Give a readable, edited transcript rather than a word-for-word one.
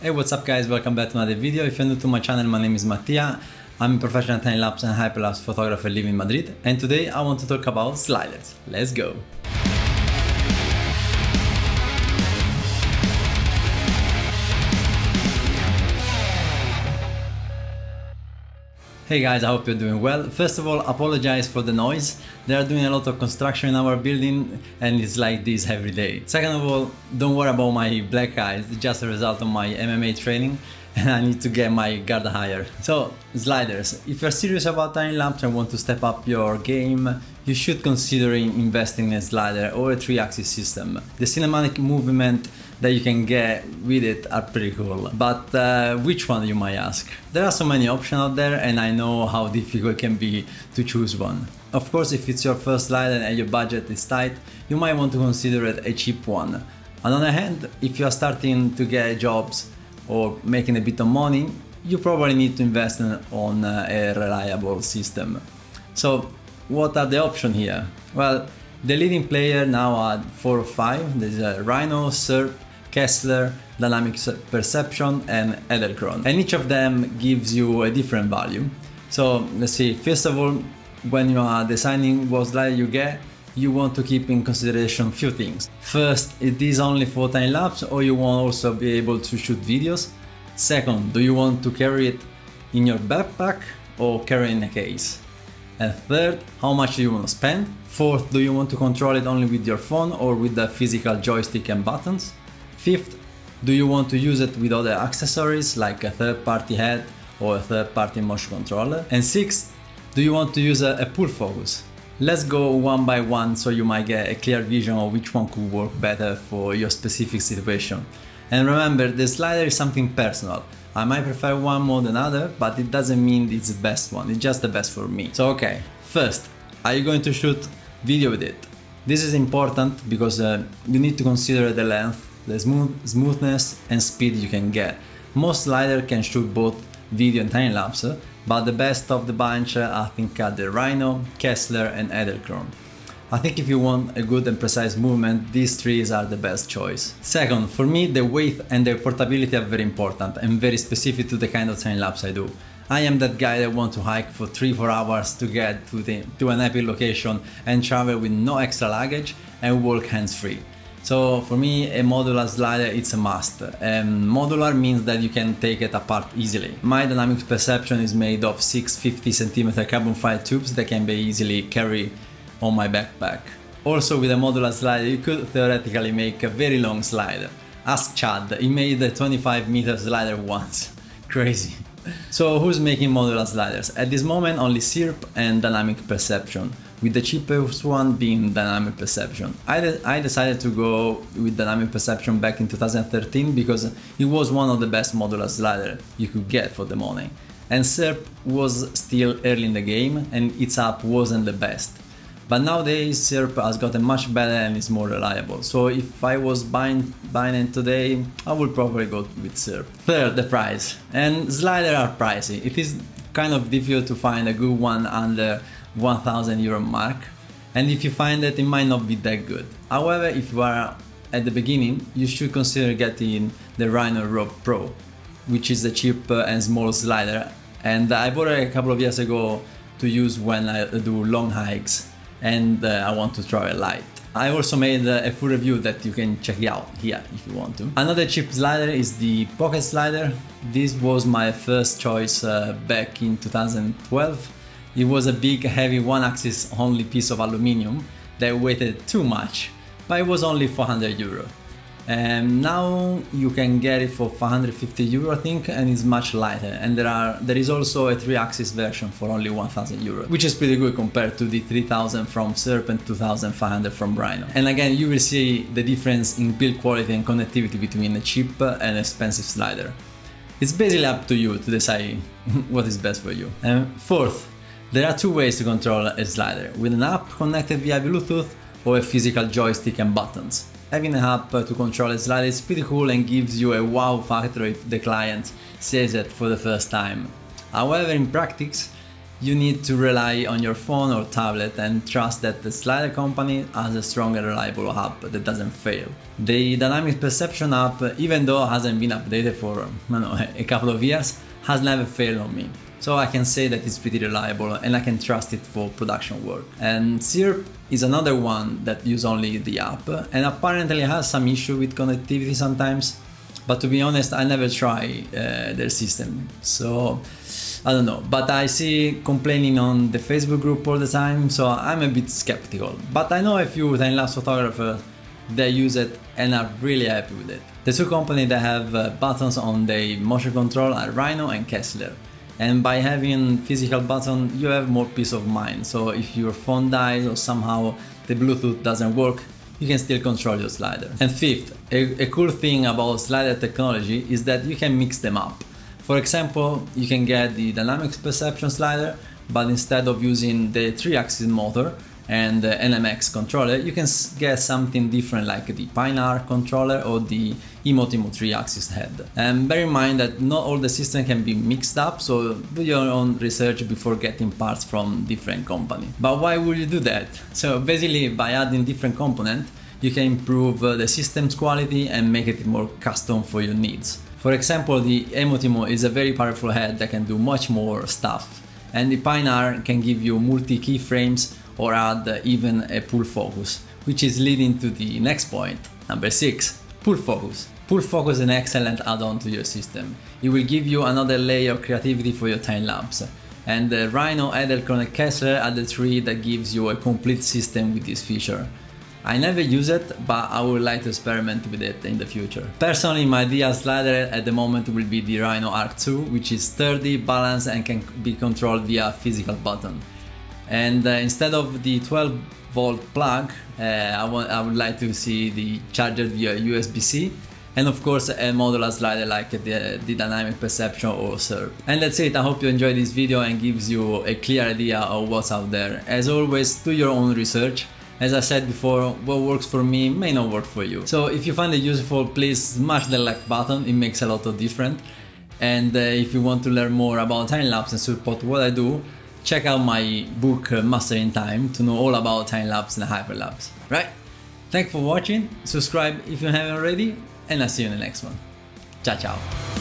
Hey, what's up guys, welcome back to another video. If you're new to my channel, my name is Mattia. I'm a professional time-lapse and hyperlapse photographer living in Madrid, and today I want to talk about sliders. Let's go! Hey guys, I hope you're doing well. First of all, apologize for the noise. They are doing a lot of construction in our building and it's like this every day. Second of all, don't worry about my black eyes, it's just a result of my MMA training and I need to get my guard higher. So, sliders. If you're serious about time-lapse and want to step up your game, you should consider investing in a slider or a 3-axis system. The cinematic movement that you can get with it are pretty cool. But which one, you might ask? There are so many options out there and I know how difficult it can be to choose one. Of course, if it's your first slider and your budget is tight, you might want to consider it a cheap one. On the other hand, if you are starting to get jobs or making a bit of money, you probably need to invest on a reliable system. So what are the options here? Well, the leading player now are 4 or 5. There's Rhino, SERP, Kessler, Dynamic Perception and Edelkrone. And each of them gives you a different value. So let's see, first of all, when you are designing what slider you get, you want to keep in consideration few things. First, it is only for time-lapse or you want also be able to shoot videos? Second, do you want to carry it in your backpack or carry it in a case? And third, how much do you want to spend? Fourth, do you want to control it only with your phone or with the physical joystick and buttons? Fifth, do you want to use it with other accessories like a third-party head or a third-party motion controller? And sixth, do you want to use a pull focus? Let's go one by one so you might get a clear vision of which one could work better for your specific situation. And remember, the slider is something personal. I might prefer one more than other, but it doesn't mean it's the best one, it's just the best for me. So okay, first, are you going to shoot video with it? This is important because you need to consider the length, the smoothness and speed you can get. Most sliders can shoot both video and time-lapse, but the best of the bunch I think are the Rhino, Kessler and Edelkrone. I think if you want a good and precise movement, these 3 are the best choice. Second, for me the weight and the portability are very important and very specific to the kind of time-lapse I do. I am that guy that wants to hike for 3-4 hours to get to an epic location and travel with no extra luggage and walk hands-free. So for me, a modular slider it's a must. Modular means that you can take it apart easily. My Dynamic Perception is made of 650 cm carbon fiber tubes that can be easily carried on my backpack. Also with a modular slider you could theoretically make a very long slider. Ask Chad, he made a 25-meter slider once. Crazy. So who's making modular sliders? At this moment only SERP and Dynamic Perception, with the cheapest one being Dynamic Perception. I decided to go with Dynamic Perception back in 2013 because it was one of the best modular sliders you could get for the money. And SERP was still early in the game and its app wasn't the best. But nowadays SERP has gotten much better and is more reliable. So if I was buying it today, I would probably go with SERP. Third, the price. And sliders are pricey. It is kind of difficult to find a good one under €1,000 mark, and if you find it might not be that good. However, if you are at the beginning, you should consider getting the Rhino Rogue Pro, which is a cheap and small slider, and I bought it a couple of years ago to use when I do long hikes and I want to travel light. I also made a full review that you can check out here if you want to. Another cheap slider is the Pocket Slider. This was my first choice back in 2012. It was a big, heavy, one-axis only piece of aluminium that weighed too much, but it was only €400. And now you can get it for €550 I think, and it's much lighter. And there is also a 3-axis version for only €1,000, which is pretty good compared to the 3,000 from SERP and 2,500 from Rhino. And again, you will see the difference in build quality and connectivity between a cheap and expensive slider. It's basically up to you to decide what is best for you. And fourth, there are 2 ways to control a slider, with an app connected via Bluetooth or a physical joystick and buttons. Having an app to control a slider is pretty cool and gives you a wow factor if the client sees it for the first time. However, in practice, you need to rely on your phone or tablet and trust that the slider company has a strong and reliable app that doesn't fail. The Dynamic Perception app, even though it hasn't been updated for a couple of years, has never failed on me. So I can say that it's pretty reliable and I can trust it for production work. And Syrp is another one that uses only the app and apparently has some issue with connectivity sometimes. But to be honest, I never try their system, so I don't know. But I see complaining on the Facebook group all the time, so I'm a bit skeptical. But I know a few time-lapse photographers that use it and are really happy with it. The two companies that have buttons on the motion control are Rhino and Kessler. And by having physical button, you have more peace of mind. So if your phone dies or somehow the Bluetooth doesn't work, you can still control your slider. And fifth, a cool thing about slider technology is that you can mix them up. For example, you can get the Dynamic Perception slider, but instead of using the 3-axis motor and the NMX controller, you can get something different like the Pinar controller or the Emotimo 3-axis head. And bear in mind that not all the systems can be mixed up, so do your own research before getting parts from different companies. But why would you do that? So basically, by adding different components, you can improve the system's quality and make it more custom for your needs. For example, the Emotimo is a very powerful head that can do much more stuff, and the Pinar can give you multi-keyframes or add even a pull focus, which is leading to the next point, number 6, pull focus. Pull focus is an excellent add-on to your system. It will give you another layer of creativity for your time-lapse. And the Rhino, Edelkron and Kessler are the three that gives you a complete system with this feature. I never use it, but I would like to experiment with it in the future. Personally, my ideal slider at the moment will be the Rhino Arc 2, which is sturdy, balanced and can be controlled via a physical button. And instead of the 12-volt plug, I would like to see the charger via USB-C, and of course a modular slider like the Dynamic Perception or Syrp. And that's it. I hope you enjoyed this video and gives you a clear idea of what's out there. As always, do your own research. As I said before, what works for me may not work for you. So if you find it useful, please smash the like button, it makes a lot of difference. And if you want to learn more about time-lapse and support what I do, check out my book Mastering Time to know all about time-lapse and hyperlapse. Right? Thanks for watching, subscribe if you haven't already, and I'll see you in the next one. Ciao ciao!